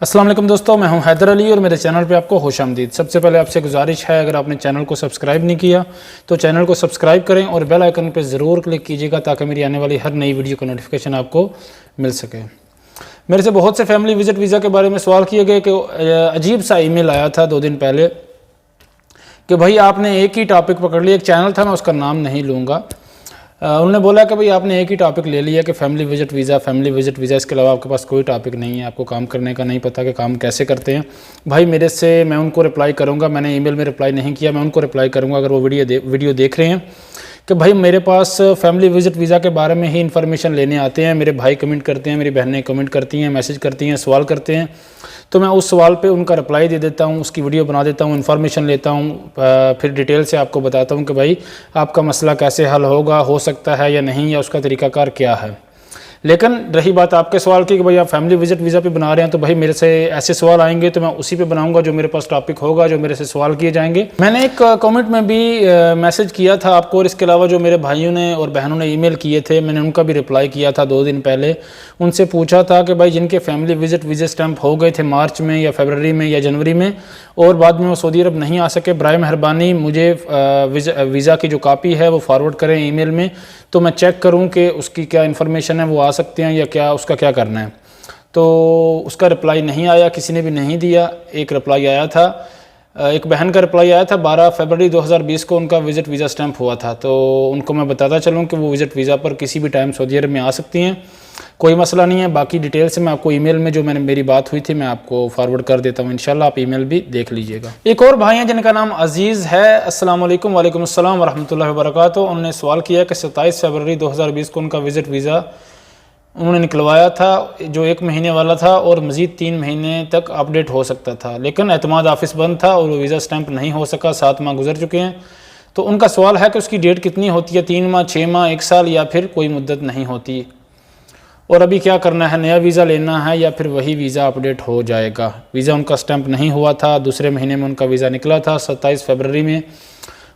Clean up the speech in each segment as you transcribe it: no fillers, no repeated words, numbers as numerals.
अस्सलाम वालेकुम दोस्तों, मैं हूं हैदर अली और मेरे चैनल पे आपको खुशामदीद। सबसे पहले आपसे गुजारिश है, अगर आपने चैनल को सब्सक्राइब नहीं किया तो चैनल को सब्सक्राइब करें और बेल आइकन पे ज़रूर क्लिक कीजिएगा ताकि मेरी आने वाली हर नई वीडियो का नोटिफिकेशन आपको मिल सके। मेरे से बहुत से फैमिली विजिट वीज़ा के बारे में सवाल किए गए कि अजीब सा ईमेल आया था 2 दिन पहले कि भाई आपने एक ही टॉपिक पकड़ लिया। एक चैनल था, मैं उसका नाम नहीं लूँगा। उन्होंने बोला कि भाई आपने एक ही टॉपिक ले लिया कि फैमिली विजिट वीज़ा, इसके अलावा आपके पास कोई टॉपिक नहीं है, आपको काम करने का नहीं पता कि काम कैसे करते हैं। भाई मेरे से मैं उनको रिप्लाई करूंगा, मैंने ईमेल में रिप्लाई नहीं किया, मैं उनको रिप्लाई करूंगा अगर वो वीडियो देख रहे हैं कि भाई मेरे पास फैमिली विजिट वीज़ा के बारे में ही इन्फॉर्मेशन लेने आते हैं। मेरे भाई कमेंट करते हैं, मेरी बहनें कमेंट करती हैं, मैसेज करती हैं, सवाल करते हैं, तो मैं उस सवाल पे उनका रिप्लाई दे देता हूँ, उसकी वीडियो बना देता हूँ, इन्फॉर्मेशन लेता हूँ, फिर डिटेल से आपको बताता हूँ कि भाई आपका मसला कैसे हल होगा, हो सकता है या नहीं, या उसका तरीकाकार क्या है। लेकिन रही बात आपके सवाल की कि भाई आप फैमिली विजिट वीज़ा पे बना रहे हैं, तो भाई मेरे से ऐसे सवाल आएंगे तो मैं उसी पे बनाऊंगा जो मेरे पास टॉपिक होगा, जो मेरे से सवाल किए जाएंगे। मैंने एक कमेंट में भी मैसेज किया था आपको, और इसके अलावा जो मेरे भाइयों ने और बहनों ने ईमेल किए थे, मैंने उनका भी रिप्लाई किया था 2 दिन पहले। उनसे पूछा था कि भाई जिनके फैमिली विजिट वीज़ा स्टैंप हो गए थे मार्च में या फरवरी में या जनवरी में और बाद में वो सऊदी अरब नहीं आ सके, बराए मेहरबानी मुझे वीज़ा की जो कापी है वो फॉरवर्ड करें ईमेल में, तो मैं चेक करूं कि उसकी क्या इन्फॉर्मेशन है, वो आ सकते हैं या क्या, उसका क्या करना है। तो उसका रिप्लाई नहीं आया, किसी ने भी नहीं दिया। एक रिप्लाई आया था, एक बहन का रिप्लाई आया था 12 फरवरी 2020 को, उनका विजिट वीज़ा स्टैंप हुआ था। तो उनको मैं बताता चलूँ कि वो विजिट वीज़ा पर किसी भी टाइम सऊदी अरब में आ सकती हैं, कोई मसला नहीं है। बाकी डिटेल से मैं आपको ईमेल में जो मेरी बात हुई थी मैं आपको फॉरवर्ड कर देता हूँ, इंशाल्लाह आप ईमेल भी देख लीजिएगा। एक और भाई हैं जिनका नाम अजीज़ है। अस्सलाम वालेकुम। वालेकुम अस्सलाम वरहमतुल्लाहि वबरकातुहू। उन्होंने सवाल किया कि 27 फरवरी 2020 को उनका विजिट वीज़ा उन्होंने निकलवाया था जो 1 महीने वाला था और मज़ीद 3 महीने तक अपडेट हो सकता था, लेकिन एतमाद ऑफिस बंद था और वो वीज़ा स्टैंप नहीं हो सका। 7 माह गुजर चुके हैं। तो उनका सवाल है कि उसकी डेट कितनी होती है, 3 माह, 6 माह, 1 साल, या फिर कोई मुद्दत नहीं होती, और अभी क्या करना है, नया वीज़ा लेना है या फिर वही वीज़ा अपडेट हो जाएगा। वीज़ा उनका स्टैंप नहीं हुआ था, दूसरे महीने में उनका वीज़ा निकला था 27 फरवरी में,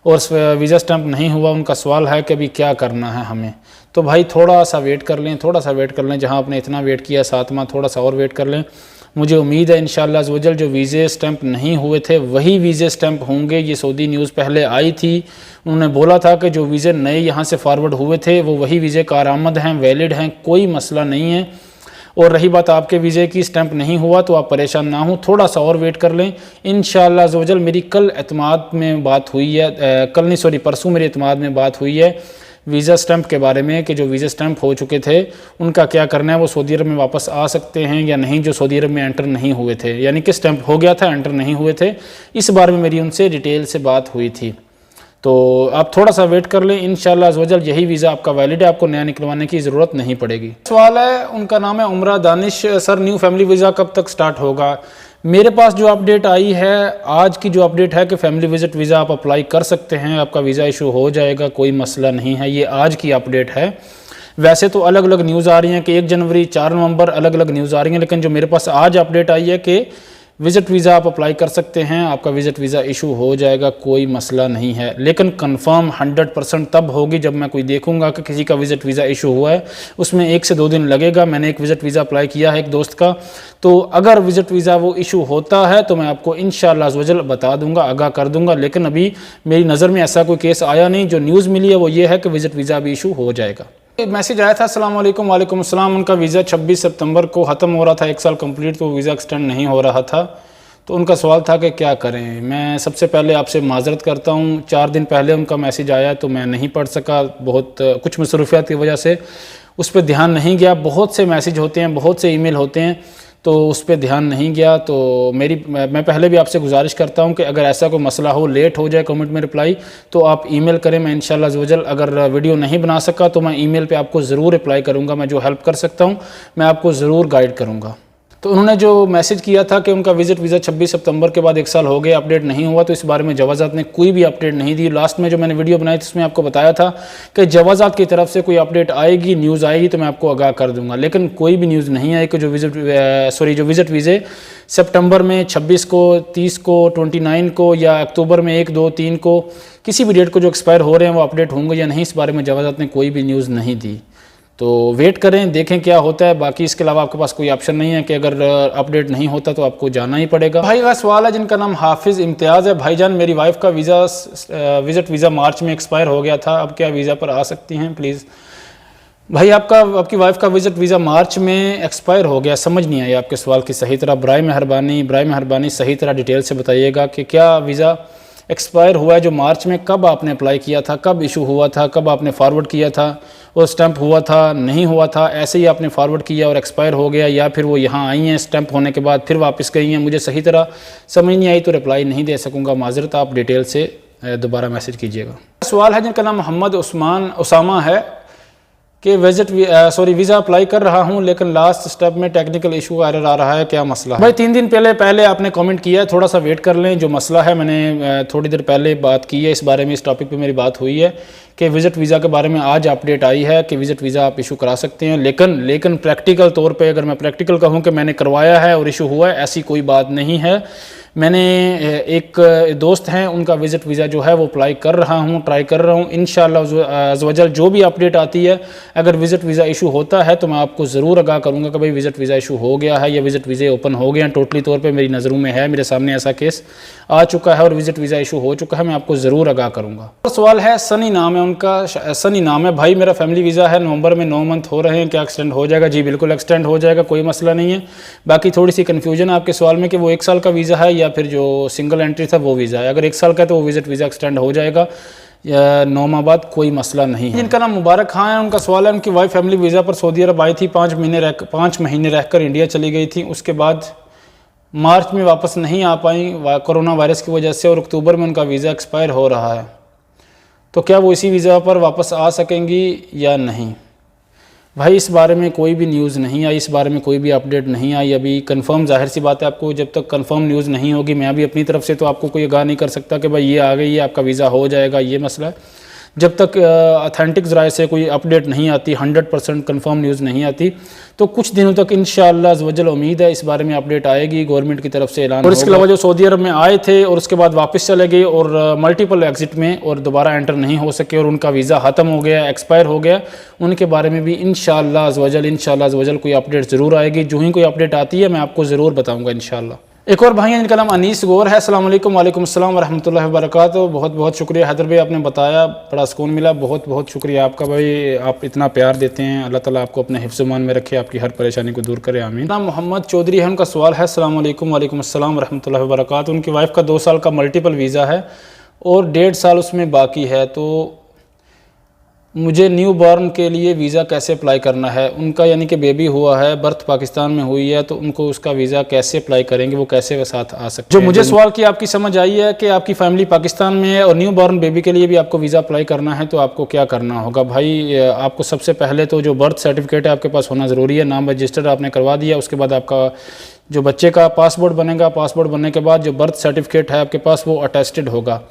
और वीज़ा स्टैंप नहीं हुआ। उनका सवाल है कि अभी क्या करना है हमें। तो भाई थोड़ा सा वेट कर लें, थोड़ा सा वेट कर लें। जहां आपने इतना वेट किया 7 माह, थोड़ा सा और वेट कर लें। मुझे उम्मीद है इंशाअल्लाह अज़्ज़-व-जल जो वीज़े स्टैंप नहीं हुए थे वही वीज़े स्टैंप होंगे। ये सऊदी न्यूज़ पहले आई थी, उन्होंने बोला था कि जो वीज़े नए यहाँ से फॉरवर्ड हुए थे वो वही वीज़े कारआमद हैं, वैलिड हैं, कोई मसला नहीं है। और रही बात आपके वीज़े की, स्टैंप नहीं हुआ तो आप परेशान ना हो, थोड़ा सा और वेट कर लें इंशाअल्लाह अज़्ज़-व-जल। मेरी कल एतमाद में बात हुई है, परसों मेरी एतमाद में बात हुई है वीज़ा स्टैंप के बारे में कि जो वीज़ा स्टैंप हो चुके थे उनका क्या करना है, वो सऊदी अरब में वापस आ सकते हैं या नहीं, जो सऊदी अरब में एंटर नहीं हुए थे, यानी कि स्टैंप हो गया था, एंटर नहीं हुए थे। इस बारे में मेरी उनसे डिटेल से बात हुई थी। तो आप थोड़ा सा वेट कर लें, इंशाअल्लाह अज़्ज़-व-जल यही वीज़ा आपका वैलिड है, आपको नया निकलवाने की ज़रूरत नहीं पड़ेगी। सवाल है, उनका नाम है उमरा Danish. Sir, new family visa कब तक स्टार्ट होगा? मेरे पास जो अपडेट आई है, आज की जो अपडेट है कि फैमिली विजिट वीज़ा आप अप्लाई कर सकते हैं, आपका वीज़ा इशू हो जाएगा, कोई मसला नहीं है। ये आज की अपडेट है। वैसे तो अलग अलग न्यूज़ आ रही हैं कि 1 जनवरी, 4 नवंबर, अलग अलग न्यूज़ आ रही हैं, लेकिन जो मेरे पास आज अपडेट आई है कि विजिट वीज़ा आप अप्लाई कर सकते हैं, आपका विजिट वीज़ा इशू हो जाएगा, कोई मसला नहीं है। लेकिन कंफर्म 100% तब होगी जब मैं कोई देखूंगा कि किसी का विजिट वीज़ा इशू हुआ है, उसमें 1 से 2 दिन लगेगा। मैंने एक विजिट वीज़ा अप्लाई किया है एक दोस्त का, तो अगर विजिट वीज़ा वो इशू होता है तो मैं आपको इंशाअल्लाह अज़्ज़-व-जल बता दूंगा, आगाह कर दूंगा। लेकिन अभी मेरी नज़र में ऐसा कोई केस आया नहीं। जो न्यूज़ मिली है वो ये है कि विजिट वीज़ा भी इशू हो जाएगा। मैसेज आया था, अस्सलाम वालेकुम। वालेकुम अस्सलाम। उनका वीज़ा 26 सितंबर को ख़त्म हो रहा था, 1 साल कंप्लीट, तो वीज़ा एक्सटेंड नहीं हो रहा था। तो उनका सवाल था कि क्या करें। मैं सबसे पहले आपसे माज़रत करता हूँ, 4 दिन पहले उनका मैसेज आया तो मैं नहीं पढ़ सका, बहुत कुछ मसरूफियात की वजह से उस पर ध्यान नहीं गया। बहुत से मैसेज होते हैं, बहुत से ईमेल होते हैं, तो उस पर ध्यान नहीं गया। तो मैं पहले भी आपसे गुजारिश करता हूं कि अगर ऐसा कोई मसला हो, लेट हो जाए कमेंट में रिप्लाई, तो आप ईमेल करें। मैं इंशाअल्लाह अज़्ज़-व-जल अगर वीडियो नहीं बना सका तो मैं ईमेल पे आपको ज़रूर रिप्लाई करूंगा। मैं जो हेल्प कर सकता हूं मैं आपको ज़रूर गाइड करूंगा। तो उन्होंने जो मैसेज किया था कि उनका विजिट वीज़ा 26 सितंबर के बाद 1 साल हो गया, अपडेट नहीं हुआ, तो इस बारे में जवाज़ात ने कोई भी अपडेट नहीं दी। लास्ट में जो मैंने वीडियो बनाई थी उसमें आपको बताया था कि जवाज़ात की तरफ से कोई अपडेट आएगी, न्यूज़ आएगी तो मैं आपको आगाह कर दूंगा। लेकिन कोई भी न्यूज़ नहीं आई कि जो विजिट वीज़े सितंबर में 26 को, 30 को, 29 को या अक्टूबर में 1, 2, 3 को, किसी भी डेट को जो एक्सपायर हो रहे हैं वो अपडेट होंगे या नहीं, इस बारे में जवाज़ात ने कोई भी न्यूज़ नहीं दी। तो वेट करें, देखें क्या होता है। बाकी इसके अलावा आपके पास कोई ऑप्शन नहीं है कि अगर अपडेट नहीं होता तो आपको जाना ही पड़ेगा। भाई का सवाल है जिनका नाम हाफिज़ इम्तियाज़ है। भाईजान मेरी वाइफ का विज़िट वीज़ा मार्च में एक्सपायर हो गया था, अब क्या वीज़ा पर आ सकती हैं प्लीज़। भाई आपकी वाइफ का विज़िट वीज़ा मार्च में एक्सपायर हो गया, समझ नहीं आई आपके सवाल की सही तरह। बराए मेहरबानी सही तरह डिटेल से बताइएगा कि क्या वीज़ा एक्सपायर हुआ है जो मार्च में, कब आपने अप्लाई किया था, कब इशू हुआ था, कब आपने फॉरवर्ड किया था, और स्टैंप हुआ था नहीं हुआ था, ऐसे ही आपने फॉरवर्ड किया और एक्सपायर हो गया, या फिर वो यहाँ आई हैं स्टैंप होने के बाद फिर वापस गई हैं। मुझे सही तरह समझ नहीं आई तो रिप्लाई नहीं दे सकूँगा, माजरत। आप डिटेल से दोबारा मैसेज कीजिएगा। सवाल है जिनका नाम मोहम्मद उसामा है कि वीज़ा अप्लाई कर रहा हूं लेकिन लास्ट स्टेप में टेक्निकल इशू एरर आ रहा है, क्या मसला है। भाई 3 दिन पहले आपने कमेंट किया है, थोड़ा सा वेट कर लें। जो मसला है मैंने थोड़ी देर पहले बात की है इस बारे में, इस टॉपिक पे मेरी बात हुई है कि विज़िट वीज़ा के बारे में आज अपडेट आई है कि विज़िट वीज़ा आप इशू करा सकते हैं। लेकिन प्रैक्टिकल तौर पे अगर मैं प्रैक्टिकल कहूँ कि मैंने करवाया है और इशू हुआ है, ऐसी कोई बात नहीं है। मैंने एक दोस्त हैं उनका विज़िट वीज़ा जो है वो अप्लाई कर रहा हूँ, ट्राई कर रहा हूँ। इंशाअल्लाह अज़्ज़ वजल जो भी अपडेट आती है, अगर विज़िट वीज़ा इशू होता है तो मैं आपको ज़रूर आगाह करूँगा कि भाई विज़िट वीज़ा इशू हो गया है या विज़िट वीज़े ओपन हो गए हैं। टोटली तौर पे मेरी नज़रों में है, मेरे सामने ऐसा केस आ चुका है और विज़िट वीज़ा इशू हो चुका है, मैं आपको ज़रूर आगाह करूँगा। और सवाल है, सनी नाम है उनका, सनी नाम है। भाई मेरा फैमिली वीज़ा है, नवंबर में 9 मंथ हो रहे हैं, क्या एक्सटेंड हो जाएगा। जी बिल्कुल एक्सटेंड हो जाएगा, कोई मसला नहीं है। बाकी थोड़ी सी कन्फ्यूजन है आपके सवाल में कि वो 1 साल का वीज़ा है या फिर जो सिंगल एंट्री था वो वीज़ा है। अगर 1 साल का है तो वो विज़िट वीज़ा एक्सटेंड हो जाएगा 9 माह बाद, कोई मसला नहीं है। जिनका नाम मुबारक खान है, उनका सवाल है उनकी वाइफ फैमिली वीज़ा पर सऊदी अरब आई थी, 5 महीने रहकर इंडिया चली गई थी, उसके बाद मार्च में वापस नहीं आ पाई कोरोना वायरस की वजह से, और अक्टूबर में उनका वीज़ा एक्सपायर हो रहा है, तो क्या वो इसी वीज़ा पर वापस आ सकेंगी या नहीं। भाई इस बारे में कोई भी न्यूज़ नहीं आई, इस बारे में कोई भी अपडेट नहीं आई अभी। कंफर्म जाहिर सी बात है, आपको जब तक कंफर्म न्यूज़ नहीं होगी, मैं भी अपनी तरफ से तो आपको कोई आगाह नहीं कर सकता कि भाई ये आ गई है, आपका वीज़ा हो जाएगा, ये मसला है। जब तक ऑथेंटिक ज़राए से कोई अपडेट नहीं आती, 100% कंफर्म न्यूज़ नहीं आती, तो कुछ दिनों तक इंशाअल्लाह अज़्ज़ वजल उम्मीद है इस बारे में अपडेट आएगी, गवर्नमेंट की तरफ से ऐलान। और इसके अलावा जो सऊदी अरब में आए थे और उसके बाद वापस चले गए और मल्टीपल एग्जिट में और दोबारा एंटर नहीं हो सके और उनका वीज़ा ख़त्म हो गया, एक्सपायर हो गया, उनके बारे में भी इंशाअल्लाह अज़्ज़ वजल कोई अपडेट ज़रूर आएगी। जो ही कोई अपडेट आती है मैं आपको ज़रूर बताऊँगा इंशाअल्लाह। एक और भाई हैं जिनका नाम अनीस गौर है। अस्सलाम वालेकुम। वालेकुम अस्सलाम वरहमतुल्लाहि वबरकातुहू। बहुत बहुत शुक्रिया हैदर भाई, आपने बताया, बड़ा सुकून मिला, बहुत बहुत शुक्रिया आपका भाई, आप इतना प्यार देते हैं। अल्लाह ताला आपको अपने हिफ्ज़-ओ-मान में रखे, आपकी हर परेशानी को दूर करे, आमीन। नाम मोहम्मद चौधरी है, उनका सवाल है अस्सलाम वालेकुम। वालेकुम अस्सलाम वरहमतुल्लाहि वबरकातुहू। उनकी वाइफ का 2 साल का मल्टीपल वीज़ा है और 1.5 साल उसमें बाकी है, तो मुझे न्यू बॉर्न के लिए वीज़ा कैसे अप्लाई करना है। उनका यानी कि बेबी हुआ है, बर्थ पाकिस्तान में हुई है, तो उनको उसका वीज़ा कैसे अप्लाई करेंगे, वो कैसे वो साथ आ सकते हैं। जो मुझे सवाल की आपकी समझ आई है कि आपकी फैमिली पाकिस्तान में है और न्यू बॉर्न बेबी के लिए भी आपको वीज़ा अप्लाई करना है, तो आपको क्या करना होगा भाई। आपको सबसे पहले तो जो बर्थ सर्टिफिकेट है आपके पास होना ज़रूरी है, नाम रजिस्टर्ड आपने करवा दिया। उसके बाद आपका जो बच्चे का पासपोर्ट बनेगा, पासपोर्ट बनने के बाद जो बर्थ सर्टिफिकेट है आपके पास वो अटेस्टेड होगा,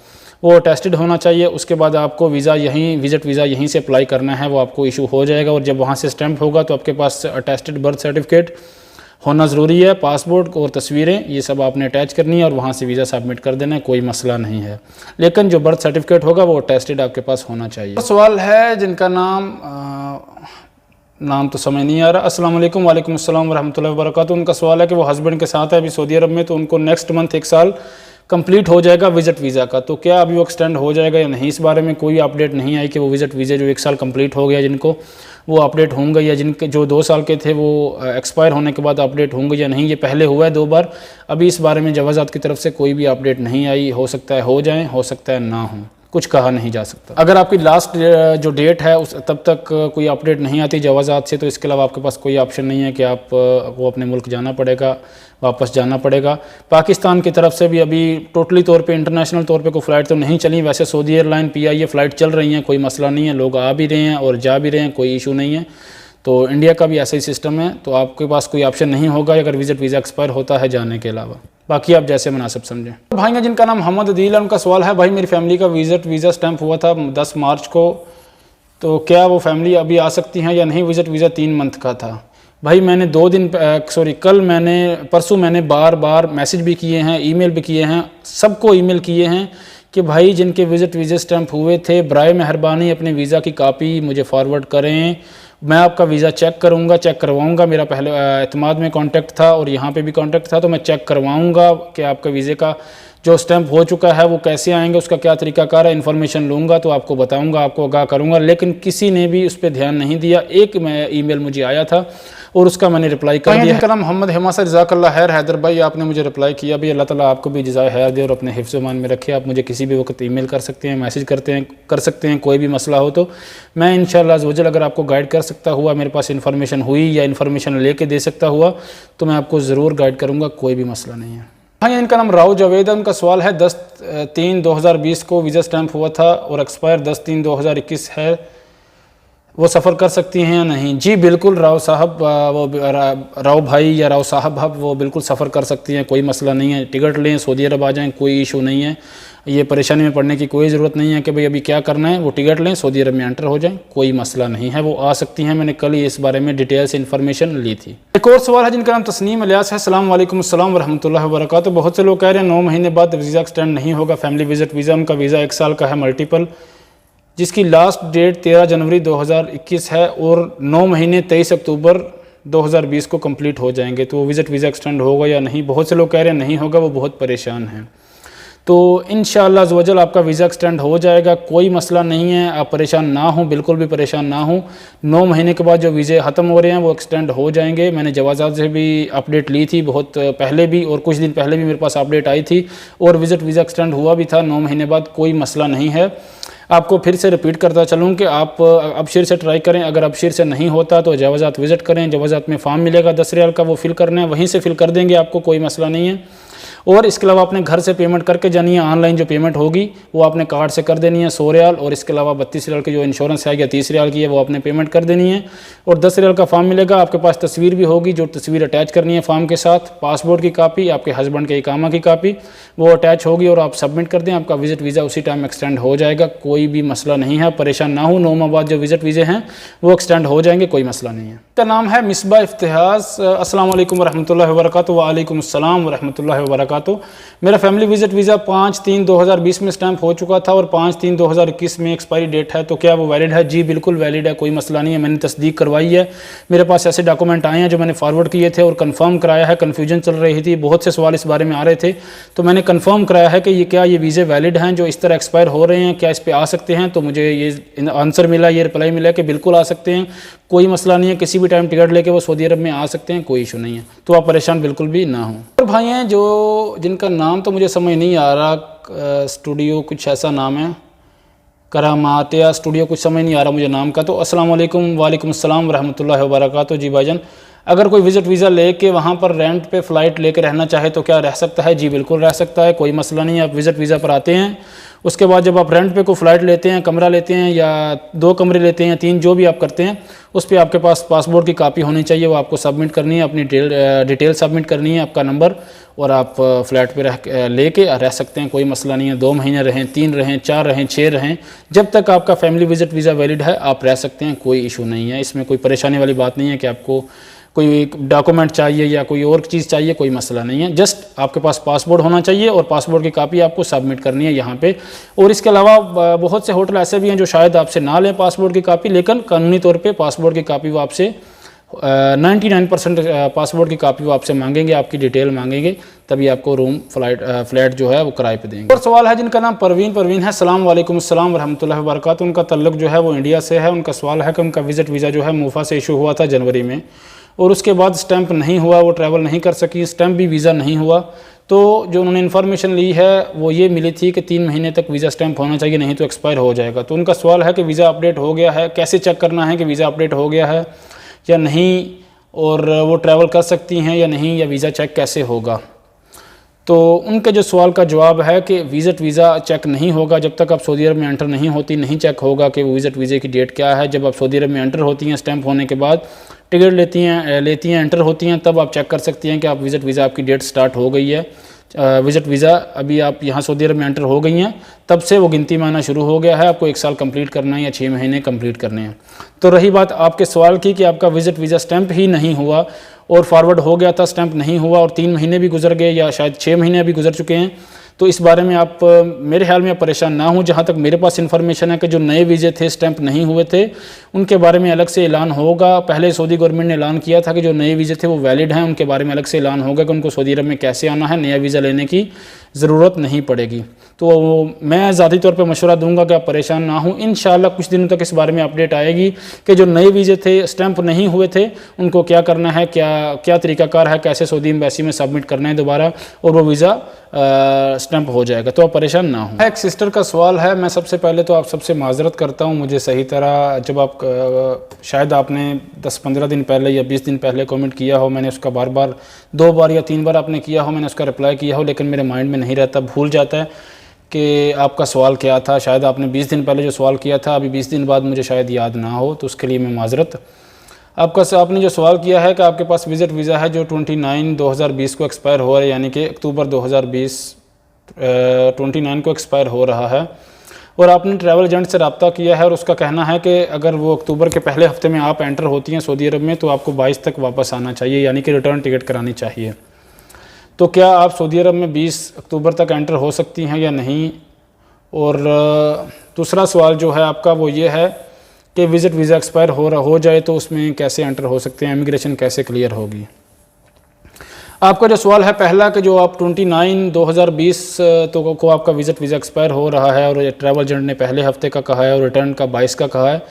वो अटेस्टेड होना चाहिए। उसके बाद आपको वीज़ा विज़िट वीज़ा यहीं से अप्लाई करना है, वो आपको इशू हो जाएगा। और जब वहाँ से स्टैंप होगा तो आपके पास अटेस्टेड बर्थ सर्टिफिकेट होना ज़रूरी है, पासपोर्ट और तस्वीरें, ये सब आपने अटैच करनी है और वहाँ से वीज़ा सबमिट कर देना है, कोई मसला नहीं है। लेकिन जो बर्थ सर्टिफिकेट होगा वो अटेस्टेड आपके पास होना चाहिए। तो सवाल है जिनका नाम तो समझ नहीं आ रहा। अस्सलाम वालेकुम। वालेकुम अस्सलाम वरहमतुल्लाहि वबरकातुहू। उनका सवाल है कि वो हस्बैंड के साथ है अभी सऊदी अरब में, तो उनको नेक्स्ट मंथ 1 साल कंप्लीट हो जाएगा विज़िट वीज़ा का, तो क्या अभी वो एक्सटेंड हो जाएगा या नहीं। इस बारे में कोई अपडेट नहीं आई कि वो विज़िट वीज़ा जो 1 साल कंप्लीट हो गया जिनको, वो अपडेट होंगे, या जिनके जो 2 साल के थे वो एक्सपायर होने के बाद अपडेट होंगे या नहीं। ये पहले हुआ है 2 बार, अभी इस बारे में जवाज़ात की तरफ से कोई भी अपडेट नहीं आई। हो सकता है हो जाए, हो सकता है ना हो, कुछ कहा नहीं जा सकता। अगर आपकी लास्ट जो डेट है उस तब तक कोई अपडेट नहीं आती जवाज़ात से, तो इसके अलावा आपके पास कोई ऑप्शन नहीं है कि आपको अपने मुल्क जाना पड़ेगा, वापस जाना पड़ेगा। पाकिस्तान की तरफ से भी अभी टोटली तौर पे इंटरनेशनल तौर पे कोई फ़्लाइट तो नहीं चली। वैसे सऊदी एयरलाइन PIA फ़्लाइट चल रही हैं, कोई मसला नहीं है, लोग आ भी रहे हैं और जा भी रहे हैं, कोई इशू नहीं है। तो इंडिया का भी ऐसा ही सिस्टम है, तो आपके पास कोई ऑप्शन नहीं होगा अगर विज़िट वीज़ा एक्सपायर होता है जाने के अलावा। बाकी आप जैसे मुनासिब समझें। भाई हैं जिनका नाम मोहम्मद अदील है, उनका सवाल है भाई मेरी फैमिली का विज़िट वीज़ा स्टैंप हुआ था 10 मार्च को, तो क्या वो फैमिली अभी आ सकती हैं या नहीं। विज़िट वीज़ा 3 मंथ का था। भाई मैंने परसों मैंने बार मैसेज भी किए हैं, ईमेल भी किए हैं, सबको ईमेल किए हैं कि भाई जिनके विज़िट वीज़ा स्टैंप हुए थे बराए मेहरबानी अपने वीज़ा की कापी मुझे फॉरवर्ड करें मैं आपका वीज़ा चेक करूंगा, चेक करवाऊंगा। मेरा पहले एतमाद में कांटेक्ट था और यहाँ पे भी कांटेक्ट था, तो मैं चेक करवाऊंगा कि आपका वीज़े का जो स्टैंप हो चुका है वो कैसे आएंगे, उसका क्या तरीकाकार है। इन्फॉर्मेशन लूँगा तो आपको बताऊंगा, आपको आगाह करूँगा। लेकिन किसी ने भी उस पर ध्यान नहीं दिया। एक ईमेल मुझे आया था और उसका मैंने रिप्लाई कर दिया। कलाम मोहम्मद हिमासा जज़ाकल्लाह खैर हैदर भाई, आपने मुझे रिप्लाई किया भी। अल्लाह ताला आपको भी जज़ाए खैर दे और अपने हिफ्ज़ ईमान में रखे। आप मुझे किसी भी वक्त ईमेल कर सकते हैं, मैसेज कर सकते हैं, कोई भी मसला हो तो मैं इंशाअल्लाह अज़्ज़ वजल अगर आपको गाइड कर सकता हुआ, मेरे पास इन्फॉर्मेशन हुई या इन्फॉर्मेशन लेके दे सकता हुआ तो मैं आपको ज़रूर गाइड करूँगा, कोई भी मसला नहीं है। हाँ, इनका नाम राव जावेद है। उनका सवाल है 10/3/2020 को वीज़ा स्टैंप हुआ था और एक्सपायर 10/3/2021 है, वो सफ़र कर सकती हैं या नहीं? जी बिल्कुल राव साहब, वो राव भाई या राव साहब वो बिल्कुल सफ़र कर सकती हैं, कोई मसला नहीं है। टिकट लें, सऊदी अरब आ जाएं, कोई इशू नहीं है। ये परेशानी में पड़ने की कोई ज़रूरत नहीं है कि भाई अभी क्या करना है। वो टिकट लें, सऊदी अरब में एंटर हो जाएं, कोई मसला नहीं है, वो आ सकती हैं। मैंने कल ही इस बारे में डिटेल से इन्फॉर्मेशन ली थी। एक और सवाल है जिनका नाम तस्नीम इलियास है। अस्सलाम वालेकुम अस्सलाम वरहमतुल्लाहि वबरकातुहू। बहुत से लोग कह रहे हैं 9 महीने बाद वीज़ा एक्सटेंड नहीं होगा, फैमिली विजिट वीज़ा। उनका वीज़ा 1 साल का है मल्टीपल, जिसकी लास्ट डेट 13 जनवरी 2021 है और 9 महीने 23 अक्टूबर 2020 को कंप्लीट हो जाएंगे। तो वो विज़िट वीज़ा एक्सटेंड होगा या नहीं? बहुत से लोग कह रहे हैं नहीं होगा, वो बहुत परेशान हैं। तो इंशाअल्लाह अज़्ज़ वजल आपका वीज़ा एक्सटेंड हो जाएगा, कोई मसला नहीं है। आप परेशान ना हों, बिल्कुल भी परेशान ना हों। 9 महीने के बाद जो वीज़े ख़त्म हो रहे हैं वो एक्सटेंड हो जाएंगे। मैंने जवाज़ात से भी अपडेट ली थी बहुत पहले भी, और कुछ दिन पहले भी मेरे पास अपडेट आई थी और विज़िट वीज़ा एक्सटेंड हुआ भी था 9 महीने बाद, कोई मसला नहीं है। आपको फिर से रिपीट करता चलूँ कि आप अबशीर से ट्राई करें। अगर अबशीर से नहीं होता तो जवाज़ात विज़िट करें। जवाज़ात में फॉर्म मिलेगा 10 रियाल का, वो फिल करना है, वहीं से फिल कर देंगे आपको, कोई मसला नहीं है। और इसके अलावा अपने घर से पेमेंट करके जानी है। ऑनलाइन जो पेमेंट होगी वो आपने कार्ड से कर देनी है 100 रियाल, और इसके अलावा 32 रियाल की जो इंश्योरेंस है या 30 रियाल की है वो आपने पेमेंट कर देनी है। और 10 रियाल का फॉर्म मिलेगा। आपके पास तस्वीर भी होगी, जो तस्वीर अटैच करनी है फॉर्म के साथ, पासपोर्ट की कापी, आपके हस्बैंड के इकामा की कापी, वो अटैच होगी और आप सबमिट कर दें। आपका विजिट वीज़ा उसी टाइम एक्सटेंड हो जाएगा, कोई भी मसला नहीं है। परेशान ना हो, 9 माह बाद जो विजिट वीज़े हैं वो एक्सटेंड हो जाएंगे, कोई मसला नहीं है। इसका नाम है मिसबा इफ्तिहास। अस्सलाम वालेकुम वरहमतुल्लाहि वबरकातुहू। वालेकुम अस्सलाम वरहमतुल्लाहि वबरकातुहू। मेरा फैमिली विजिट वीज़ा 5/3/2020 में स्टैंप हो चुका था और 5/3/2021 में एक्सपायरी डेट है, तो क्या वो वैलिड है? जी बिल्कुल वैलिड है, कोई मसला नहीं है। मैंने तस्दीक करवाई है, मेरे पास ऐसे डॉक्यूमेंट आए हैं जो मैंने फॉरवर्ड किए थे और कंफर्म कराया है। कन्फ्यूजन चल रही थी, बहुत से सवाल इस बारे में आ रहे थे, तो मैंने कंफर्म कराया है कि ये वीज़े वैलिड हैं जो इस तरह एक्सपायर हो रहे हैं, क्या इस पर आ सकते हैं? तो मुझे ये आंसर मिला, ये रिप्लाई मिला कि बिल्कुल आ सकते हैं, कोई मसला नहीं है। किसी भी टाइम टिकट लेके वो सऊदी अरब में आ सकते हैं, कोई इशू नहीं है। तो आप परेशान बिल्कुल भी ना हों। और भाई हैं जो जिनका नाम तो मुझे समझ नहीं आ रहा, स्टूडियो कुछ ऐसा नाम है, करामात या स्टूडियो, कुछ समझ नहीं आ रहा मुझे नाम का। तो अस्सलाम वालेकुम। वालेकुम अस्सलाम वरहमतुल्लाहि वबरकातुहू। जी भाईजान, अगर कोई विजिट वीज़ा लेके वहाँ पर रेंट पे फ़्लाइट लेके रहना चाहे तो क्या रह सकता है? जी बिल्कुल रह सकता है, कोई मसला नहीं है। आप विजिट वीज़ा पर आते हैं, उसके बाद जब आप रेंट पे कोई फ़्लाइट लेते हैं, कमरा लेते हैं या 2 कमरे लेते हैं, 3, जो भी आप करते हैं, उस पर आपके पास पासपोर्ट की कापी होनी चाहिए। वो आपको सबमिट करनी है, अपनी डिटेल सबमिट करनी है, आपका नंबर, और आप फ्लैट पे लेके रह सकते हैं, कोई मसला नहीं है। 2 महीने रहें, 3 रहें, 4 रहें, 6 रहें, जब तक आपका फैमिली विजिट वीज़ा वैलिड है आप रह सकते हैं, कोई इशू नहीं है। इसमें कोई परेशानी वाली बात नहीं है कि आपको कोई डॉक्यूमेंट चाहिए या कोई और चीज़ चाहिए, कोई मसला नहीं है। जस्ट आपके पास पासपोर्ट होना चाहिए और पासपोर्ट की कापी आपको सबमिट करनी है यहाँ पे। और इसके अलावा बहुत से होटल ऐसे भी हैं जो शायद आपसे ना लें पासपोर्ट की कापी, लेकिन कानूनी तौर पे पासपोर्ट की कापी वो आपसे 99% पासपोर्ट की कापी वो आपसे मांगेंगे, आपकी डिटेल मांगेंगे, तभी आपको रूम फ्लैट जो है वो किराए पे देंगे। और सवाल है जिनका नाम परवीन है। सलाम वालेकुम अस्सलाम वरहमतुल्लाहि वबरकातुहू। उनका तल्लुक जो है वो इंडिया से है। उनका सवाल है कि उनका विजिट वीज़ा जो है मूफा से इशू हुआ था जनवरी में, और उसके बाद स्टैंप नहीं हुआ, वो ट्रैवल नहीं कर सकी, स्टैंप भी वीज़ा नहीं हुआ। तो जो उन्होंने इन्फॉर्मेशन ली है वो ये मिली थी कि 3 महीने तक वीज़ा स्टैंप होना चाहिए, नहीं तो एक्सपायर हो जाएगा। तो उनका सवाल है कि वीज़ा अपडेट हो गया है, कैसे चेक करना है कि वीज़ा अपडेट हो गया है या नहीं, और वो ट्रैवल कर सकती हैं या नहीं, या वीज़ा चेक कैसे होगा। तो उनके जो सवाल का जवाब है कि विज़िट वीज़ा चेक नहीं होगा जब तक आप सऊदी अरब में एंटर नहीं होती, नहीं चेक होगा कि वो विज़िट वीज़े की डेट क्या है। जब आप सऊदी अरब में एंटर होती हैं, स्टैंप होने के बाद टिकट लेती हैं, एंटर होती हैं, तब आप चेक कर सकती हैं कि आप विज़िट वीज़ा आपकी डेट स्टार्ट हो गई है। विज़िट वीज़ा अभी आप यहाँ सऊदी अरब में एंटर हो गई हैं, तब से वो गिनती में आना शुरू हो गया है। आपको 1 साल कंप्लीट करना है या 6 महीने कंप्लीट करने हैं। तो रही बात आपके सवाल की कि आपका विज़िट वीज़ा स्टैंप ही नहीं हुआ और फॉरवर्ड हो गया था, स्टैंप नहीं हुआ और 3 महीने भी गुजर गए या शायद 6 महीने भी गुजर चुके हैं, तो इस बारे में आप मेरे ख्याल में आप परेशान ना हो। जहाँ तक मेरे पास इन्फॉर्मेशन है कि जो नए वीज़े थे, स्टैंप नहीं हुए थे, उनके बारे में अलग से ऐलान होगा। पहले सऊदी गवर्नमेंट ने ऐलान किया था कि जो नए वीज़े थे वो वैलिड हैं, उनके बारे में अलग से ऐलान होगा कि उनको सऊदी अरब में कैसे आना है, नया वीज़ा लेने की ज़रूरत नहीं पड़ेगी। तो मैं ज़ाती तौर पे मशवरा दूंगा कि आप परेशान ना हों। इंशाल्लाह कुछ दिनों तक इस बारे में अपडेट आएगी कि जो नए वीज़े थे, स्टैंप नहीं हुए थे, उनको क्या करना है, क्या तरीकाकार है, कैसे सऊदी एम्बेसी में सबमिट करना है दोबारा, और वो वीज़ा स्टैंप हो जाएगा। तो आप परेशान ना हो। एक सिस्टर का सवाल है, मैं सबसे पहले तो आप सबसे माजरत करता हूँ। मुझे सही तरह जब आप शायद आपने 10-15 दिन पहले या 20 दिन पहले कमेंट किया हो, मैंने उसका बार बार 2 बार या 3 बार आपने किया हो, मैंने उसका रिप्लाई किया हो, लेकिन मेरे माइंड में नहीं रहता, भूल जाता है कि आपका सवाल क्या था। शायद आपने 20 दिन पहले जो सवाल किया था, अभी 20 दिन बाद मुझे शायद याद ना हो, तो उसके लिए मैं माजरत। आपने जो सवाल किया है कि आपके पास विज़िट वीज़ा है जो 29/2020 को एक्सपायर हो रहा है, यानी कि अक्टूबर 2020 29 को एक्सपायर हो रहा है, और आपने ट्रैवल एजेंट से रब्ता किया है और उसका कहना है कि अगर वो अक्टूबर के पहले हफ्ते में आप एंटर होती हैं सऊदी अरब में, तो आपको 22 तक वापस आना चाहिए, यानी कि रिटर्न टिकट करानी चाहिए। तो क्या आप सऊदी अरब में 20 अक्टूबर तक एंटर हो सकती हैं या नहीं? और दूसरा सवाल जो है आपका वो ये है कि विज़िट वीज़ा एक्सपायर हो जाए तो उसमें कैसे एंटर हो सकते हैं, इमिग्रेशन कैसे क्लियर होगी? आपका जो सवाल है पहला कि जो आप 29/2020 तो को आपका विज़िट वीज़ा एक्सपायर हो रहा है और ट्रैवल एजेंट ने पहले हफ्ते का कहा है और रिटर्न का 22 का कहा है।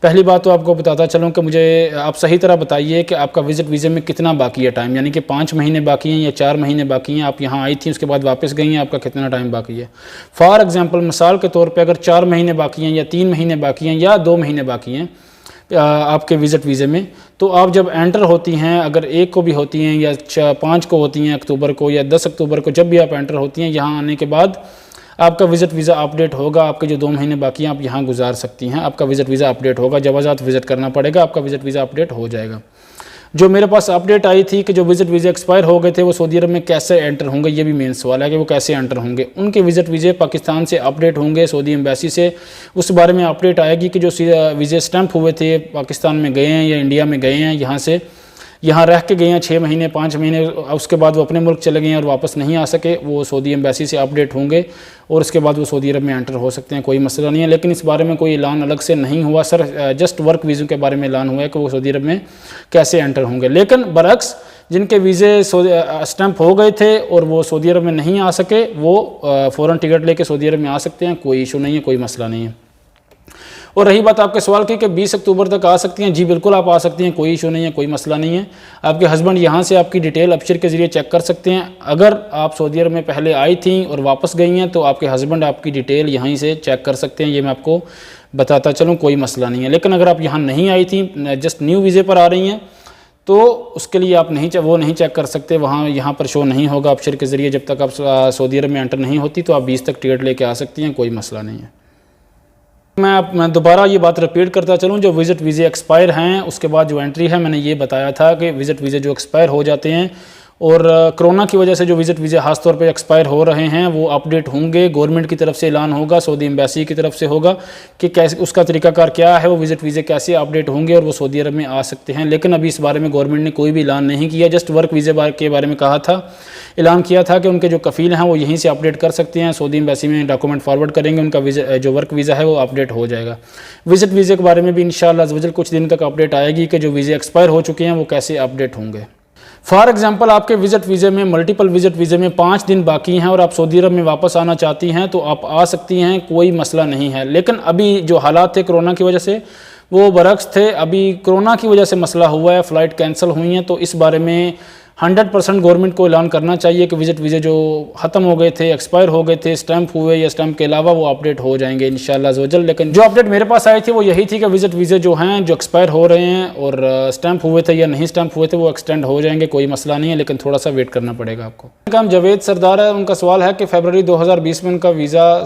पहली बात तो आपको बताता चलूँ कि मुझे आप सही तरह बताइए कि आपका विज़िट वीज़े में कितना बाकी है टाइम, यानी कि 5 महीने बाकी हैं या 4 महीने बाकी हैं? आप यहाँ आई थी, उसके बाद वापस गई हैं, आपका कितना टाइम बाकी है? फॉर एग्जांपल, मिसाल के तौर पे अगर 4 महीने बाकी हैं या 3 महीने बाकी हैं या 2 महीने बाकी हैं आपके विज़िट वीज़े में, तो आप जब एंटर होती हैं, अगर 1 को भी होती हैं या 5 को होती हैं अक्टूबर को या 10 अक्टूबर को, जब भी आप एंटर होती हैं, यहाँ आने के बाद आपका विज़िट वीज़ा अपडेट होगा। आपके जो 2 महीने बाकी हैं आप यहाँ गुजार सकती हैं, आपका विज़िट वीज़ा अपडेट होगा। जब आज़ाद विज़िट करना पड़ेगा, आपका विज़िट वीज़ा अपडेट हो जाएगा। जो मेरे पास अपडेट आई थी कि जो विज़िट वीज़े एक्सपायर हो गए थे वो सऊदी अरब में कैसे एंटर होंगे, ये भी मेन सवाल है कि वो कैसे एंटर होंगे। उनके विज़िट वीज़े पाकिस्तान से अपडेट होंगे, सऊदी एम्बेसी से उस बारे में अपडेट आएगी कि जो वीज़े स्टैंप हुए थे, पाकिस्तान में गए हैं या इंडिया में गए हैं, यहाँ रह के गए हैं 6 महीने 5 महीने, उसके बाद वो अपने मुल्क चले गए हैं और वापस नहीं आ सके, वो सऊदी एम्बेसी से अपडेट होंगे और उसके बाद वो सऊदी अरब में एंटर हो सकते हैं, कोई मसला नहीं है। लेकिन इस बारे में कोई ऐलान अलग से नहीं हुआ सर, जस्ट वर्क वीज़ों के बारे में ऐलान हुआ है कि वो सऊदी अरब में कैसे एंटर होंगे। लेकिन बरअक्स जिनके वीज़े स्टैंप हो गए थे और वो सऊदी अरब में नहीं आ सके, वो फ़ौरन टिकट लेके सऊदी अरब में आ सकते हैं, कोई इशू नहीं है, कोई मसला नहीं है। और रही बात आपके सवाल की कि 20 अक्टूबर तक आ सकती हैं, जी बिल्कुल आप आ सकती हैं, कोई इशू नहीं है, कोई मसला नहीं है। आपके हस्बैंड यहाँ से आपकी डिटेल अबशर के ज़रिए चेक कर सकते हैं। अगर आप सऊदी अरब में पहले आई थी और वापस गई हैं तो आपके हस्बैंड आपकी डिटेल यहीं से चेक कर सकते हैं, ये मैं आपको बताता चलूँ, कोई मसला नहीं है। लेकिन अगर आप यहाँ नहीं आई थी, जस्ट न्यू वीज़े पर आ रही हैं, तो उसके लिए आप वो नहीं चेक कर सकते, यहाँ पर शो नहीं होगा अबशर के ज़रिए। जब तक आप सऊदी अरब में एंटर नहीं होती तो आप 20 तक टिकट लेके आ सकती हैं, कोई मसला नहीं है। मैं दोबारा ये बात रिपीट करता चलूँ, जो विज़िट वीज़े एक्सपायर हैं उसके बाद जो एंट्री है, मैंने ये बताया था कि विज़िट वीज़े जो एक्सपायर हो जाते हैं और कोरोना की वजह से जो विज़िट वीज़े ख़ास तौर पे एक्सपायर हो रहे हैं वो अपडेट होंगे, गवर्नमेंट की तरफ से ऐलान होगा, सऊदी एम्बेसी की तरफ से होगा कि कैसे उसका तरीकाकार क्या है, वो विज़िट वीज़े कैसे अपडेट होंगे और वो सऊदी अरब में आ सकते हैं। लेकिन अभी इस बारे में गवर्नमेंट ने कोई भी ऐलान नहीं किया, जस्ट वर्क वीज़े के बारे में कहा था, ऐलान किया था कि उनके जो कफ़ील हैं वो यहीं से अपडेट कर सकते हैं, सऊदी एम्बेसी में डॉक्यूमेंट फॉरवर्ड करेंगे, उनका जो वर्क वीज़ा है वो अपडेट हो जाएगा। विज़िट वीज़े के बारे में भी इंशाअल्लाह अज़्ज़ वजल कुछ दिन तक अपडेट आएगी कि जो वीज़े एक्सपायर हो चुके हैं वो कैसे अपडेट होंगे। फॉर एग्जांपल, आपके विज़िट वीज़े में मल्टीपल विज़िट वीज़े में 5 दिन बाकी हैं और आप सऊदी अरब में वापस आना चाहती हैं तो आप आ सकती हैं, कोई मसला नहीं है। लेकिन अभी जो हालात थे कोरोना की वजह से वो बरअक्स थे, अभी कोरोना की वजह से मसला हुआ है, फ़्लाइट कैंसिल हुई हैं, तो इस बारे में 100% गवर्नमेंट को ऐलान करना चाहिए कि विज़िट वीज़े जो ख़त्म हो गए थे, एक्सपायर हो गए थे, स्टैंप हुए या स्टैंप के अलावा, वो अपडेट हो जाएंगे इंशाअल्लाह अज़्ज़ वजल। लेकिन जो अपडेट मेरे पास आई थी वो यही थी कि विज़िट वीज़े जो हैं जो एक्सपायर हो रहे हैं और स्टैंप हुए थे या नहीं स्टैंप हुए थे वो एक्सटेंड हो जाएंगे, कोई मसला नहीं है, लेकिन थोड़ा सा वेट करना पड़ेगा आपको। उनका नाम जावेद सरदार है, उनका सवाल है कि फरवरी 2020 में उनका वीज़ा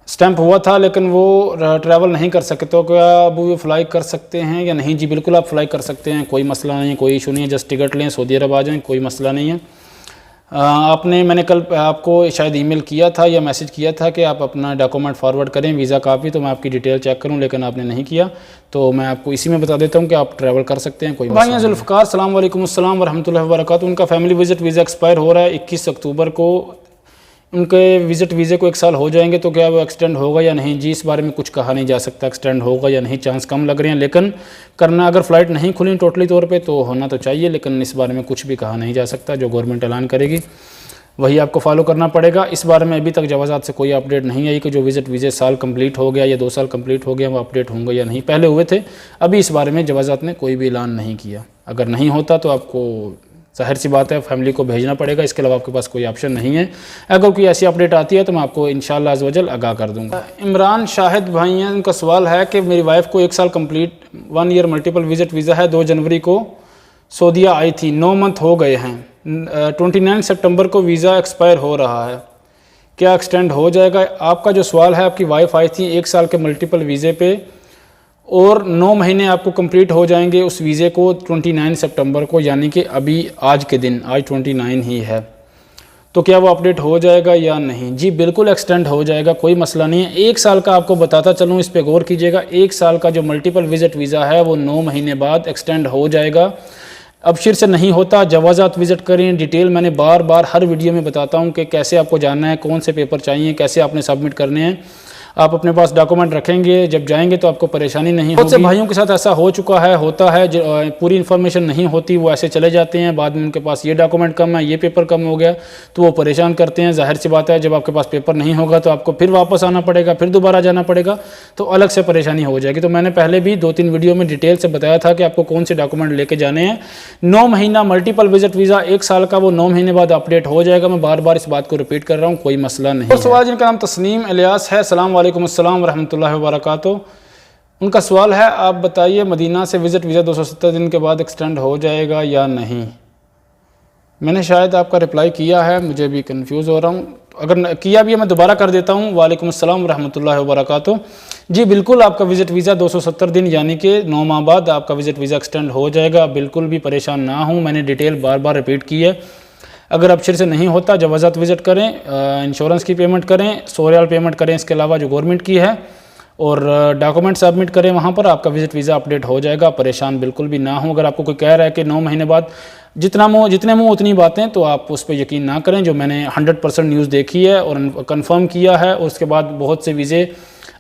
स्टैंप हुआ था लेकिन वो ट्रैवल नहीं कर सके, तो क्या अब वो फ्लाई कर सकते हैं या नहीं? जी बिल्कुल आप फ्लाई कर सकते हैं, कोई मसला नहीं है, कोई इशू नहीं है, जस्ट टिकट लें, सऊदी अरब आ जाएं, कोई मसला नहीं है। मैंने कल आपको शायद ईमेल किया था या मैसेज किया था कि आप अपना डॉक्यूमेंट फॉरवर्ड करें वीज़ा कापी, तो मैं आपकी डिटेल चेक करूं, लेकिन आपने नहीं किया। तो मैं आपको इसी में बता देता हूं कि आप ट्रैवल कर सकते हैं। कोई भाई जुल्फ़िकार सलाम वालेकुम अस्सलाम वरहमतुल्लाहि वबरकातुहू। उनका फैमिली विज़िट वीज़ा एक्सपायर हो रहा है 21 अक्टूबर को। उनके विज़िट वीज़े को 1 साल हो जाएंगे, तो क्या वो एक्सटेंड होगा या नहीं? जी, इस बारे में कुछ कहा नहीं जा सकता, एक्सटेंड होगा या नहीं, चांस कम लग रहे हैं। लेकिन करना, अगर फ़्लाइट नहीं खुली टोटली तौर पे, तो होना तो चाहिए, लेकिन इस बारे में कुछ भी कहा नहीं जा सकता। जो गवर्नमेंट ऐलान करेगी वही आपको फॉलो करना पड़ेगा। इस बारे में अभी तक जवाज़ात से कोई अपडेट नहीं आई कि जो विज़िट वीज़े साल कंप्लीट हो गया या 2 साल कंप्लीट हो गया वो अपडेट होंगे या नहीं। पहले हुए थे, अभी इस बारे में जवाज़ात ने कोई भी ऐलान नहीं किया। अगर नहीं होता तो आपको ज़ाहिर सी बात है फैमिली को भेजना पड़ेगा, इसके अलावा आपके पास कोई ऑप्शन नहीं है। अगर कोई ऐसी अपडेट आती है तो मैं आपको इंशाअल्लाह अज़्ज़ वजल आगाह कर दूंगा। इमरान शाहिद भाई हैं, उनका सवाल है कि मेरी वाइफ को 1 साल complete 1 year multiple visit visa है, 2 जनवरी को सऊदीया आई थी, 9 मंथ हो गए हैं, 29 सितंबर को वीज़ा एक्सपायर हो रहा है, क्या एक्सटेंड हो जाएगा? आपका जो सवाल है, आपकी वाइफ आई थी 1 साल के मल्टीपल वीज़े पे और 9 महीने आपको कंप्लीट हो जाएंगे उस वीज़े को 29 सितंबर को, यानी कि अभी आज के दिन, आज 29 ही है, तो क्या वो अपडेट हो जाएगा या नहीं? जी बिल्कुल एक्सटेंड हो जाएगा, कोई मसला नहीं है। 1 साल का आपको बताता चलूँ, इस पे गौर कीजिएगा। 1 साल का जो मल्टीपल विज़िट वीज़ा है वो 9 महीने बाद एक्सटेंड हो जाएगा। अब शिर से नहीं होता, जवाज़ात विज़िट करें, डिटेल मैंने बार बार हर वीडियो में बताता हूं कि कैसे आपको जानना है, कौन से पेपर चाहिए, कैसे आपने सबमिट करने हैं। आप अपने पास डॉक्यूमेंट रखेंगे, जब जाएंगे तो आपको परेशानी नहीं होगी। बहुत से भाइयों के साथ ऐसा हो चुका है, होता है, पूरी इन्फॉर्मेशन नहीं होती, वो ऐसे चले जाते हैं, बाद में उनके पास ये डॉक्यूमेंट कम है, ये पेपर कम हो गया, तो वो परेशान करते हैं। जाहिर सी बात है, जब आपके पास पेपर नहीं होगा तो आपको फिर वापस आना पड़ेगा, फिर दोबारा जाना पड़ेगा, तो अलग से परेशानी हो जाएगी। तो मैंने पहले भी 2-3 वीडियो में डिटेल से बताया था कि आपको कौन से डॉक्यूमेंट लेके जाने हैं। 9 महीना मल्टीपल विजिट वीज़ा 1 साल का, वो 9 महीने बाद अपडेट हो जाएगा। मैं बार बार इस बात को रिपीट कर रहा हूँ, कोई मसला नहीं। और सवाल जिनका नाम तस्नीम इलियास है, अस्सलाम वालेकुम अस्सलाम वरहमतुल्लाहि वबरकातुहू। उनका सवाल है, आप बताइए मदीना से विज़िट वीज़ा 270 दिन के बाद एक्सटेंड हो जाएगा या नहीं? मैंने शायद आपका रिप्लाई किया है, मुझे भी कंफ्यूज हो रहा हूँ, अगर किया भी है मैं दोबारा कर देता हूँ। वालेकुम अस्सलाम वरहमतुल्लाहि वबरकातुहू। जी बिल्कुल, आपका विज़िट वीज़ा 270 दिन यानी कि 9 माह बाद आपका विज़िट वीज़ा एक्सटेंड हो जाएगा। बिल्कुल भी परेशान ना हूँ, मैंने डिटेल बार बार रिपीट की है। अगर अब फिर से नहीं होता, जवाज़ात विज़िट करें, इंश्योरेंस की पेमेंट करें, 100 रियाल पेमेंट करें, इसके अलावा जो गवर्नमेंट की है, और डॉक्यूमेंट सबमिट करें, वहाँ पर आपका विज़िट वीज़ा अपडेट हो जाएगा। परेशान बिल्कुल भी ना हो। अगर आपको कोई कह रहा है कि 9 महीने बाद, जितने मुँह उतनी बातें, तो आप उस पर यकीन ना करें। जो मैंने 100% न्यूज़ देखी है और कंफर्म किया है, और उसके बाद बहुत से वीज़े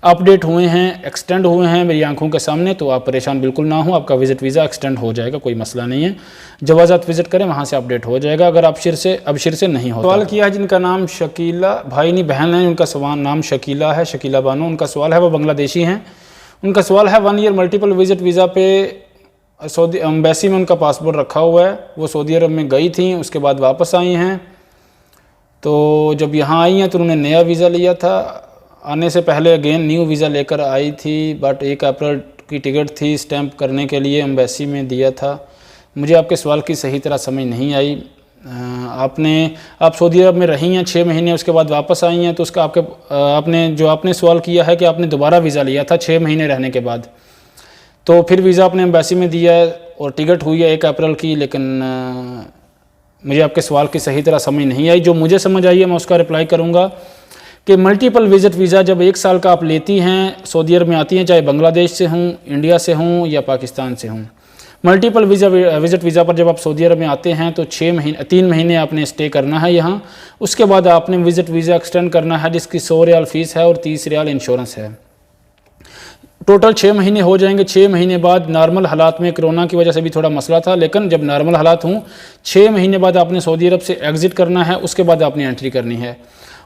अपडेट हुए हैं, एक्सटेंड हुए हैं मेरी आंखों के सामने, तो आप परेशान बिल्कुल ना हो। आपका विज़िट वीज़ा एक्सटेंड हो जाएगा, कोई मसला नहीं है। जवाज़ात विज़िट करें, वहाँ से अपडेट हो जाएगा, अगर आप शिर से नहीं हो। सवाल किया है जिनका नाम शकीला, भाई नहीं बहन है, उनका सवाल नाम शकीला है, शकीला बानो उनका सवाल है, वो बांग्लादेशी हैं। उनका सवाल है, 1 ईयर मल्टीपल विज़िट वीज़ा पे सऊदी एम्बेसी में उनका पासपोर्ट रखा हुआ है, वो सऊदी अरब में गई थी, उसके बाद वापस आई हैं। तो जब यहाँ आई हैं तो उन्होंने नया वीज़ा लिया था, आने से पहले अगेन न्यू वीज़ा लेकर आई थी, बट 1 अप्रैल की टिकट थी स्टैंप करने के लिए, एम्बेसी में दिया था। मुझे आपके सवाल की सही तरह समझ नहीं आई। आप सऊदी अरब में रही हैं 6 महीने, उसके बाद वापस आई हैं, तो उसका आपने सवाल किया है कि आपने दोबारा वीज़ा लिया था 6 महीने रहने के बाद, तो फिर वीज़ा अपने एम्बेसी में दिया है और टिकट हुई है 1 अप्रैल की, लेकिन मुझे आपके सवाल की सही तरह समझ नहीं आई। जो मुझे समझ आई है मैं उसका रिप्लाई करूँगा कि मल्टीपल विज़िट वीज़ा जब 1 साल का आप लेती हैं, सऊदी अरब में आती हैं, चाहे बांग्लादेश से हूँ, इंडिया से हूँ या पाकिस्तान से हूँ, मल्टीपल विज़िट वीज़ा पर जब आप सऊदी अरब में आते हैं तो 3 महीने आपने स्टे करना है यहाँ। उसके बाद आपने विज़िट वीज़ा एक्सटेंड करना है, जिसकी 100 रियाल फ़ीस है और 30 रियाल इंश्योरेंस है। टोटल 6 महीने हो जाएंगे। 6 महीने बाद नॉर्मल हालात में, कोरोना की वजह से भी थोड़ा मसला था, लेकिन जब नॉर्मल हालात हों, 6 महीने बाद आपने सऊदी अरब से एग्ज़िट करना है, उसके बाद आपने एंट्री करनी है।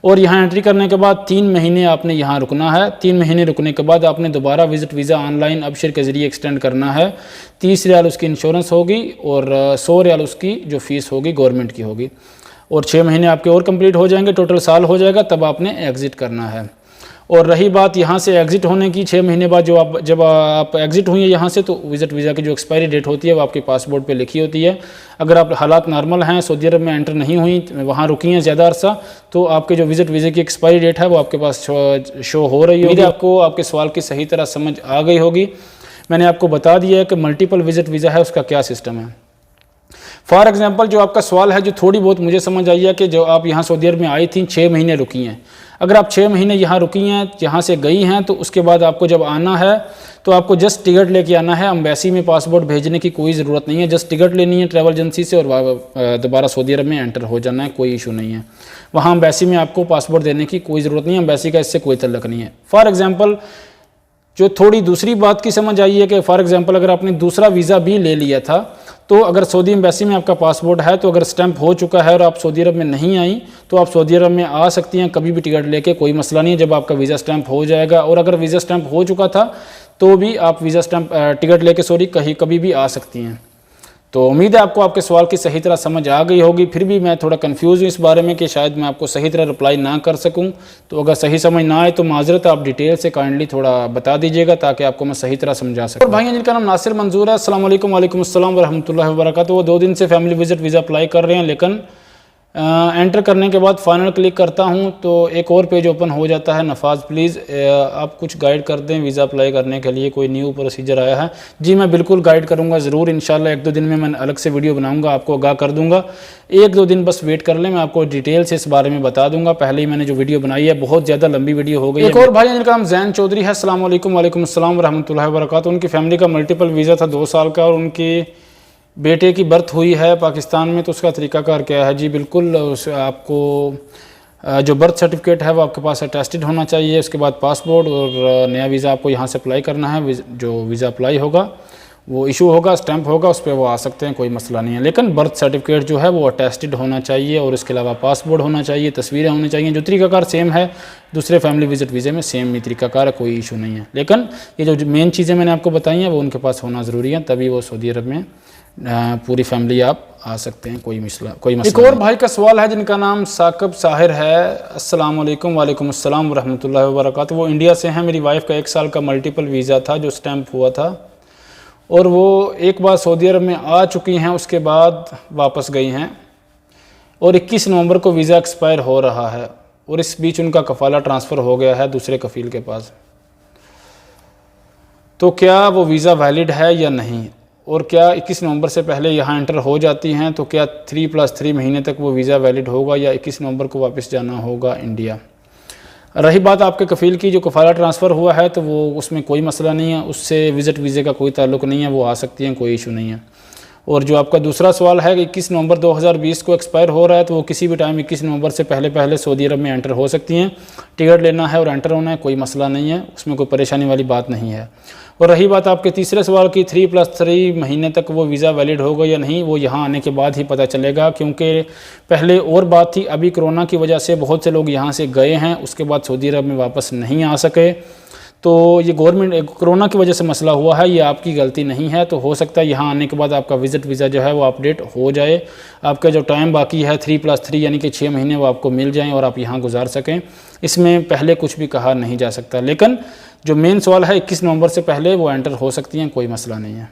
और यहाँ एंट्री करने के बाद 3 महीने आपने यहाँ रुकना है। 3 महीने रुकने के बाद आपने दोबारा विज़िट वीज़ा ऑनलाइन अबशर के ज़रिए एक्सटेंड करना है। 30 रियाल उसकी इंश्योरेंस होगी और 100 रियाल उसकी जो फ़ीस होगी गवर्नमेंट की होगी, और 6 महीने आपके और कंप्लीट हो जाएंगे, टोटल साल हो जाएगा, तब आपने एग्ज़िट करना है। और रही बात यहाँ से एग्ज़िट होने की, 6 महीने बाद जब आप एग्ज़िट हुई हैं यहाँ से, तो विज़िट वीज़ा की जो एक्सपायरी डेट होती है वो आपके पासपोर्ट पे लिखी होती है। अगर आप हालात नॉर्मल हैं, सऊदी अरब में एंटर नहीं हुई, वहाँ रुकी हैं ज़्यादा अरसा, तो आपके जो विज़िट वीज़ा की एक्सपायरी डेट है वो आपके पास शो हो रही होगी। आपको आपके सवाल की सही तरह समझ आ गई होगी। मैंने आपको बता दिया है कि मल्टीपल विज़िट वीज़ा है उसका क्या सिस्टम है। फॉर एग्जांपल जो आपका सवाल है, जो थोड़ी बहुत मुझे समझ आई है कि जो आप यहाँ सऊदी अरब में आई थी 6 महीने रुकी हैं, अगर आप 6 महीने यहाँ रुकी हैं, यहाँ से गई हैं, तो उसके बाद आपको जब आना है तो आपको जस्ट टिकट लेके आना है। एम्बेसी में पासपोर्ट भेजने की कोई ज़रूरत नहीं है, जस्ट टिकट लेनी है ट्रैवल एजेंसी से और दोबारा सऊदी अरब में एंटर हो जाना है, कोई इशू नहीं है। वहाँ एम्बेसी में आपको पासपोर्ट देने की कोई ज़रूरत नहीं है, एम्बेसी का इससे कोई तल्लुक नहीं है। फॉर एग्जांपल जो थोड़ी दूसरी बात की समझ आई है कि फॉर एग्जांपल अगर आपने दूसरा वीज़ा भी ले लिया था, तो अगर सऊदी एम्बेसी में आपका पासपोर्ट है, तो अगर स्टैंप हो चुका है और आप सऊदी अरब में नहीं आई, तो आप सऊदी अरब में आ सकती हैं कभी भी टिकट लेके, कोई मसला नहीं है जब आपका वीज़ा स्टैंप हो जाएगा। और अगर वीज़ा स्टैंप हो चुका था तो भी आप वीज़ा स्टैंप टिकट लेके कभी भी आ सकती हैं। तो उम्मीद है आपको आपके सवाल की सही तरह समझ आ गई होगी। फिर भी मैं थोड़ा कंफ्यूज हूँ इस बारे में कि शायद मैं आपको सही तरह रिप्लाई ना कर सकूँ, तो अगर सही समझ ना आए तो माजरत, आप डिटेल से काइंडली थोड़ा बता दीजिएगा ताकि आपको मैं सही तरह समझा सकूँ। और भाई जिनका नाम नासिर मंजूर है, अस्सलाम वालेकुम, वालेकुम अस्सलाम व रहमतुल्लाहि व बरकातहू, वो 2 दिन से फैमिली विजिट वीज़ा अप्लाई कर रहे हैं, लेकिन एंटर करने के बाद फाइनल क्लिक करता हूं तो एक और पेज ओपन हो जाता है। नफाज प्लीज़ आप कुछ गाइड कर दें, वीज़ा अप्लाई करने के लिए कोई न्यू प्रोसीजर आया है। जी मैं बिल्कुल गाइड करूंगा ज़रूर, इंशाल्लाह 1-2 दिन में मैं अलग से वीडियो बनाऊंगा, आपको आगाह कर दूंगा। 1-2 दिन बस वेट कर लें, मैं आपको डिटेल से इस बारे में बता दूंगा। पहले ही मैंने जो वीडियो बनाई है बहुत ज़्यादा लंबी वीडियो हो गई। एक और भाई जिनका नाम जैन चौधरी है, अस्सलाम वालेकुम, वालेकुम अस्सलाम व रहमतुल्लाहि व बरकातहू, उनकी फैमिली का मल्टीपल वीज़ा था 2 साल का और उनकी बेटे की बर्थ हुई है पाकिस्तान में, तो उसका तरीकाकार क्या है? जी बिल्कुल, आपको जो बर्थ सर्टिफिकेट है वो आपके पास अटेस्टेड होना चाहिए, उसके बाद पासपोर्ट और नया वीज़ा आपको यहाँ से अप्लाई करना है। जो वीज़ा अप्लाई होगा वो इशू होगा, स्टैंप होगा, उस पर वो आ सकते हैं, कोई मसला नहीं है। लेकिन बर्थ सर्टिफिकेट जो है वो अटेस्टेड होना चाहिए और इसके अलावा पासपोर्ट होना चाहिए, तस्वीरें होनी चाहिए। जो तरीकाकार सेम है दूसरे फैमिली विजिट वीज़े में, सेम ही तरीकाकार है, कोई इशू नहीं है। लेकिन ये जो मेन चीज़ें मैंने आपको बताई हैं वो उनके पास होना ज़रूरी है, तभी वो सऊदी अरब में पूरी फैमिली आप आ सकते हैं, कोई मसला एक और भाई का सवाल है जिनका नाम साकिब साहिर है, अस्सलाम वालेकुम, वालेकुम अस्सलाम व रहमतुल्लाहि व बरकातहू, वो इंडिया से हैं। मेरी वाइफ का 1 साल का मल्टीपल वीज़ा था जो स्टैंप हुआ था और वो एक बार सऊदी अरब में आ चुकी हैं, उसके बाद वापस गई हैं और 21 नवंबर को वीज़ा एक्सपायर हो रहा है और इस बीच उनका कफाला ट्रांसफ़र हो गया है दूसरे कफ़ील के पास। तो क्या वो वीज़ा वैलिड है या नहीं, और क्या 21 नवंबर से पहले यहाँ एंटर हो जाती हैं तो क्या 3+3 महीने तक वो वीज़ा वैलिड होगा या 21 नवंबर को वापस जाना होगा इंडिया? रही बात आपके कफ़ील की, जो कफ़ाला ट्रांसफ़र हुआ है तो वो उसमें कोई मसला नहीं है, उससे विज़िट वीज़े का कोई ताल्लुक़ नहीं है, वो आ सकती हैं, कोई इशू नहीं है। और जो आपका दूसरा सवाल है कि 21 नवंबर 2020 को एक्सपायर हो रहा है, तो वो किसी भी टाइम 21 नवंबर से पहले सऊदी अरब में एंटर हो सकती हैं। टिकट लेना है और एंटर होना है, कोई मसला नहीं है, उसमें कोई परेशानी वाली बात नहीं है। और रही बात आपके तीसरे सवाल की 3+3 महीने तक वो वीज़ा वैलिड होगा या नहीं, वो यहाँ आने के बाद ही पता चलेगा, क्योंकि पहले और बात थी, अभी कोरोना की वजह से बहुत से लोग यहाँ से गए हैं, उसके बाद सऊदी अरब में वापस नहीं आ सके। तो ये गवर्नमेंट कोरोना की वजह से मसला हुआ है, ये आपकी गलती नहीं है। तो हो सकता है यहाँ आने के बाद आपका विज़िट वीज़ा जो है वो अपडेट हो जाए, आपका जो टाइम बाकी है 3+3 यानी कि 6 महीने वो आपको मिल जाएं और आप यहाँ गुजार सकें। इसमें पहले कुछ भी कहा नहीं जा सकता, लेकिन जो मेन सवाल है 21 नवंबर से पहले वो एंटर हो सकती हैं, कोई मसला नहीं है।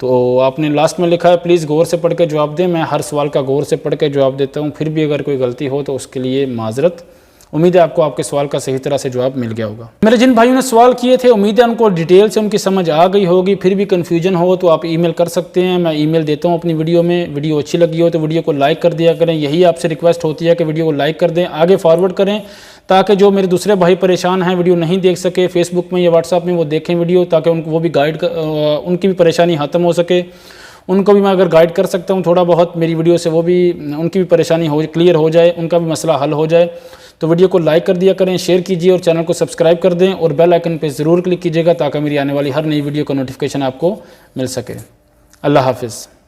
तो आपने लास्ट में लिखा है प्लीज़ गौर से पढ़ के जवाब दें, मैं हर सवाल का गौर से पढ़ के जवाब देता हूँ, फिर भी अगर कोई गलती हो तो उसके लिए माजरत। उम्मीद है आपको आपके सवाल का सही तरह से जवाब मिल गया होगा। मेरे जिन भाइयों ने सवाल किए थे उम्मीद है उनको डिटेल से उनकी समझ आ गई होगी। फिर भी कन्फ्यूजन हो तो आप ईमेल कर सकते हैं, मैं ईमेल देता हूं अपनी वीडियो में। वीडियो अच्छी लगी हो तो वीडियो को लाइक कर दिया करें, यही आपसे रिक्वेस्ट होती है कि वीडियो को लाइक कर दें, आगे फॉरवर्ड करें, ताकि जो मेरे दूसरे भाई परेशान हैं, वीडियो नहीं देख सके फेसबुक में या व्हाट्सअप में, वो देखें वीडियो, ताकि उनको वो भी उनकी भी परेशानी ख़त्म हो सके। उनको भी मैं अगर गाइड कर सकता हूँ थोड़ा बहुत मेरी वीडियो से, वो भी उनकी भी परेशानी क्लियर हो जाए, उनका भी मसला हल हो जाए। तो वीडियो को लाइक कर दिया करें, शेयर कीजिए और चैनल को सब्सक्राइब कर दें और बेल आइकन पे ज़रूर क्लिक कीजिएगा ताकि मेरी आने वाली हर नई वीडियो का नोटिफिकेशन आपको मिल सके। अल्लाह हाफिज़।